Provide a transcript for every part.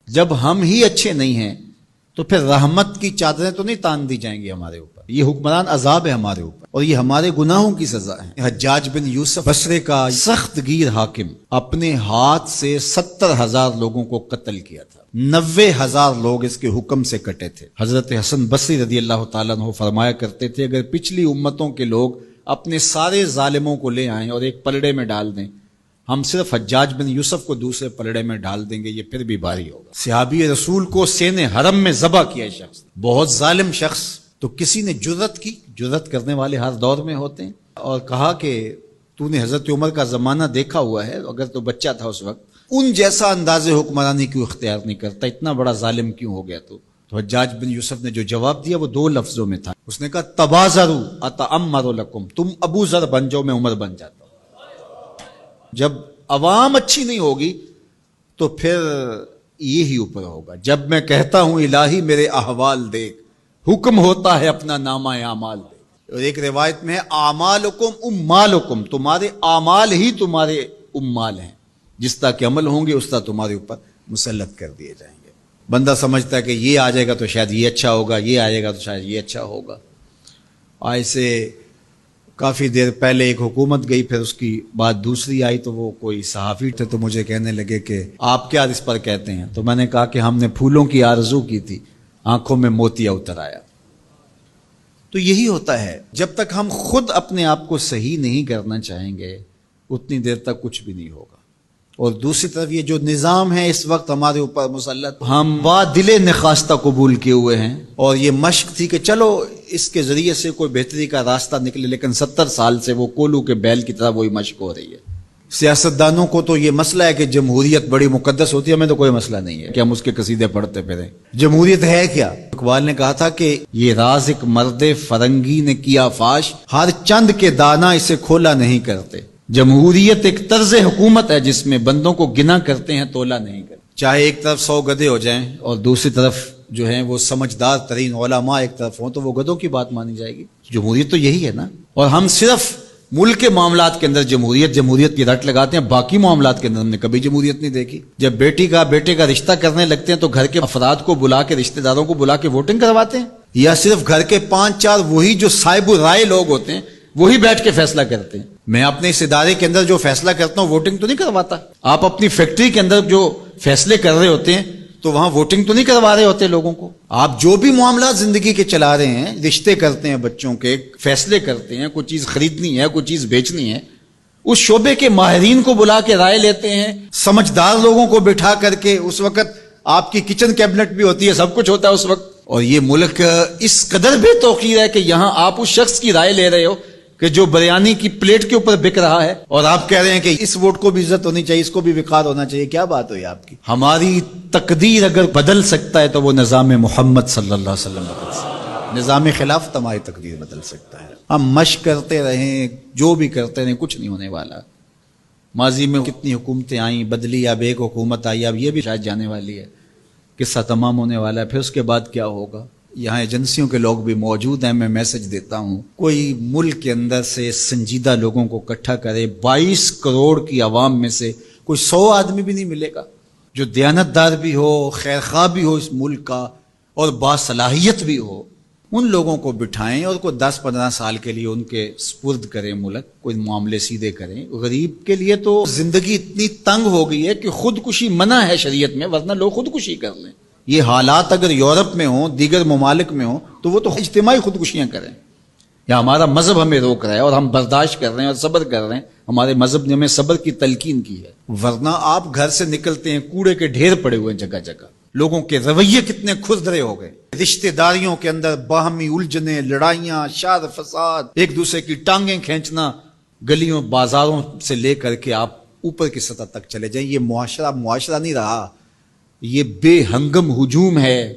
جب ہم ہی اچھے نہیں ہیں تو پھر رحمت کی چادریں تو نہیں تان دی جائیں گی ہمارے اوپر. یہ حکمران عذاب ہے ہمارے اوپر اور یہ ہمارے گناہوں کی سزا ہے. حجاج بن یوسف بصرے کا سخت گیر حاکم اپنے ہاتھ سے 70,000 لوگوں کو قتل کیا تھا. 90,000 لوگ اس کے حکم سے کٹے تھے. حضرت حسن بصری رضی اللہ تعالیٰ عنہ فرمایا کرتے تھے اگر پچھلی امتوں کے لوگ اپنے سارے ظالموں کو لے آئیں اور ایک پلڑے میں ڈال دیں، ہم صرف حجاج بن یوسف کو دوسرے پلڑے میں ڈال دیں گے، یہ پھر بھی بھاری ہوگا. صحابی رسول کو سین حرم میں ذبح کیا شخص، بہت ظالم شخص. تو کسی نے جرت کی، جرت کرنے والے ہر دور میں ہوتے ہیں، اور کہا کہ تو نے حضرت عمر کا زمانہ دیکھا ہوا ہے، اگر تو بچہ تھا اس وقت، ان جیسا انداز حکمرانی کیوں اختیار نہیں کرتا، اتنا بڑا ظالم کیوں ہو گیا تو حجاج بن یوسف نے جو جواب دیا وہ 2 لفظوں میں تھا. اس نے کہا تبازروا اتعمر لکم، تم ابو ذر بن جاؤ میں عمر بن جاتا ہوں. جب عوام اچھی نہیں ہوگی تو پھر یہی اوپر ہوگا. جب میں کہتا ہوں الہی میرے احوال دیکھ، حکم ہوتا ہے اپنا نامہ اعمال دیکھ. اور ایک روایت میں ہے اعمالکم امالکم، تمہارے اعمال ہی تمہارے امال ہیں، جس طرح کے عمل ہوں گے اس طرح تمہارے اوپر مسلط کر دیے جائیں گے. بندہ سمجھتا ہے کہ یہ آ جائے گا تو شاید یہ اچھا ہوگا، یہ آ جائے گا تو شاید یہ اچھا ہوگا. ایسے کافی دیر پہلے ایک حکومت گئی، پھر اس کی بعد دوسری آئی، تو وہ کوئی صحافی تھے تو مجھے کہنے لگے کہ آپ کیا اس پر کہتے ہیں؟ تو میں نے کہا کہ ہم نے پھولوں کی آرزو کی تھی، آنکھوں میں موتیا اتر آیا. تو یہی ہوتا ہے، جب تک ہم خود اپنے آپ کو صحیح نہیں کرنا چاہیں گے اتنی دیر تک کچھ بھی نہیں ہوگا. اور دوسری طرف یہ جو نظام ہے اس وقت ہمارے اوپر مسلط، ہم با دل نخواستہ قبول کیے ہوئے ہیں، اور یہ مشق تھی کہ چلو اس کے ذریعے سے کوئی بہتری کا راستہ نکلے، لیکن 70 سال سے وہ کولو کے بیل کی طرح وہی مشق ہو رہی ہے. سیاستدانوں کو تو یہ مسئلہ ہے کہ جمہوریت بڑی مقدس ہوتی ہے، ہمیں تو کوئی مسئلہ نہیں ہے کہ ہم اس کے قصیدے پڑھتے پھریں. جمہوریت ہے کیا؟ اقبال نے کہا تھا کہ یہ راز ایک مرد فرنگی نے کیا فاش، ہر چند کے دانا اسے کھولا نہیں کرتے. جمہوریت ایک طرز حکومت ہے جس میں بندوں کو گنا کرتے ہیں، تولا نہیں کرتے. چاہے ایک طرف 100 گدھے ہو جائیں اور دوسری طرف جو ہیں وہ سمجھدار ترین علماء ایک طرف ہوں، تو وہ گدھوں کی بات مانی جائے گی. جمہوریت تو یہی ہے نا. اور ہم صرف ملک کے معاملات کے اندر جمہوریت کی رٹ لگاتے ہیں، باقی معاملات کے اندر ہم نے کبھی جمہوریت نہیں دیکھی. جب بیٹے کا رشتہ کرنے لگتے ہیں تو گھر کے افراد کو بلا کے، رشتہ داروں کو بلا کے ووٹنگ کرواتے ہیں، یا صرف گھر کے 5-4 وہی جو صاحب رائے لوگ ہوتے ہیں وہی بیٹھ کے فیصلہ کرتے ہیں. میں اپنے اس ادارے کے اندر جو فیصلہ کرتا ہوں ووٹنگ تو نہیں کرواتا. آپ اپنی فیکٹری کے اندر جو فیصلے کر رہے ہوتے ہیں تو وہاں ووٹنگ تو نہیں کروا رہے ہوتے لوگوں کو. آپ جو بھی معاملات زندگی کے چلا رہے ہیں، رشتے کرتے ہیں بچوں کے، فیصلے کرتے ہیں، کوئی چیز خریدنی ہے، کوئی چیز بیچنی ہے، اس شعبے کے ماہرین کو بلا کے رائے لیتے ہیں، سمجھدار لوگوں کو بٹھا کر کے. اس وقت آپ کی کچن کیبنٹ بھی ہوتی ہے، سب کچھ ہوتا ہے اس وقت. اور یہ ملک اس قدر بے توقیر ہے کہ یہاں آپ اس شخص کی رائے لے رہے ہو کہ جو بریانی کی پلیٹ کے اوپر بک رہا ہے، اور آپ کہہ رہے ہیں کہ اس ووٹ کو بھی عزت ہونی چاہیے، اس کو بھی وقار ہونا چاہیے. کیا بات ہوئی آپ کی؟ ہماری تقدیر اگر بدل سکتا ہے تو وہ نظام محمد صلی اللہ علیہ وسلم بدل سکتا ہے. نظام خلافت ہماری تقدیر بدل سکتا ہے. ہم مشق کرتے رہیں، جو بھی کرتے رہیں، کچھ نہیں ہونے والا. ماضی میں کتنی حکومتیں آئیں، بدلی، اب ایک حکومت آئی، اب یہ بھی شاید جانے والی ہے، قصہ تمام ہونے والا ہے. پھر اس کے بعد کیا ہوگا؟ یہاں ایجنسیوں کے لوگ بھی موجود ہیں، میں میسج دیتا ہوں کوئی ملک کے اندر سے سنجیدہ لوگوں کو اکٹھا کرے. 22 کروڑ کی عوام میں سے کوئی 100 آدمی بھی نہیں ملے گا جو دیانتدار بھی ہو، خیر خواہ بھی ہو اس ملک کا، اور باصلاحیت بھی ہو. ان لوگوں کو بٹھائیں اور کوئی 10-15 سال کے لیے ان کے سپرد کریں ملک، کوئی معاملے سیدھے کریں. غریب کے لیے تو زندگی اتنی تنگ ہو گئی ہے کہ خودکشی منع ہے شریعت میں، ورنہ لوگ خودکشی کر لیں. یہ حالات اگر یورپ میں ہوں، دیگر ممالک میں ہوں، تو وہ تو اجتماعی خودکشیاں کریں. یا ہمارا مذہب ہمیں روک رہا ہے اور ہم برداشت کر رہے ہیں اور صبر کر رہے ہیں. ہمارے مذہب نے ہمیں صبر کی تلقین کی ہے. ورنہ آپ گھر سے نکلتے ہیں، کوڑے کے ڈھیر پڑے ہوئے ہیں جگہ جگہ. لوگوں کے رویے کتنے کھردرے ہو گئے. رشتہ داریوں کے اندر باہمی الجھنیں، لڑائیاں، شر فساد، ایک دوسرے کی ٹانگیں کھینچنا. گلیوں بازاروں سے لے کر کے آپ اوپر کی سطح تک چلے جائیں، یہ معاشرہ نہیں رہا. یہ بے ہنگم ہجوم ہے،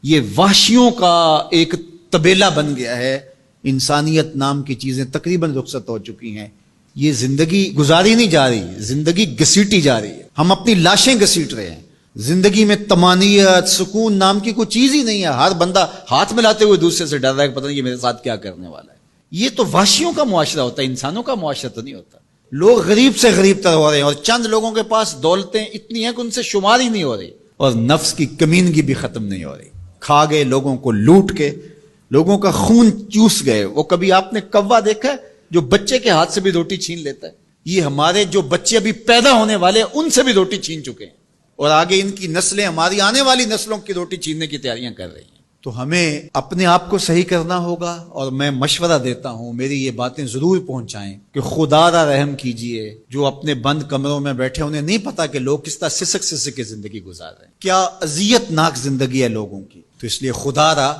یہ وحشیوں کا ایک طبیلہ بن گیا ہے. انسانیت نام کی چیزیں تقریباً رخصت ہو چکی ہیں. یہ زندگی گزاری نہیں جا رہی، زندگی گھسیٹی جا رہی ہے. ہم اپنی لاشیں گھسیٹ رہے ہیں. زندگی میں طمانینت، سکون نام کی کوئی چیز ہی نہیں ہے. ہر بندہ ہاتھ ملاتے ہوئے دوسرے سے ڈر رہا ہے کہ پتہ نہیں یہ میرے ساتھ کیا کرنے والا ہے. یہ تو وحشیوں کا معاشرہ ہوتا ہے، انسانوں کا معاشرہ تو نہیں ہوتا. لوگ غریب سے غریب تر ہو رہے ہیں، اور چند لوگوں کے پاس دولتیں اتنی ہیں کہ ان سے شمار ہی نہیں ہو رہی. اور نفس کی کمینگی بھی ختم نہیں ہو رہی. کھا گئے لوگوں کو لوٹ کے, لوگوں کا خون چوس گئے. وہ کبھی آپ نے کوا دیکھا ہے جو بچے کے ہاتھ سے بھی روٹی چھین لیتا ہے؟ یہ ہمارے جو بچے ابھی پیدا ہونے والے ہیں ان سے بھی روٹی چھین چکے ہیں, اور آگے ان کی نسلیں ہماری آنے والی نسلوں کی روٹی چھیننے کی تیاریاں کر رہی ہیں. تو ہمیں اپنے آپ کو صحیح کرنا ہوگا, اور میں مشورہ دیتا ہوں میری یہ باتیں ضرور پہنچائیں کہ خدا را رحم کیجئے. جو اپنے بند کمروں میں بیٹھے انہیں نہیں پتا کہ لوگ کس طرح سسک سسک کے زندگی گزار رہے ہیں, کیا اذیت ناک زندگی ہے لوگوں کی. تو اس لیے خدا را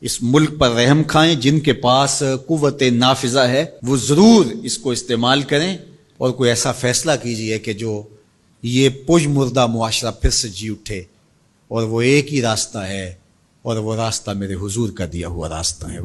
اس ملک پر رحم کھائیں. جن کے پاس قوت نافذہ ہے وہ ضرور اس کو استعمال کریں, اور کوئی ایسا فیصلہ کیجئے کہ جو یہ پج مردہ معاشرہ پھر سے جی اٹھے, اور وہ ایک ہی راستہ ہے, اور وہ راستہ میرے حضور کا دیا ہوا راستہ ہے.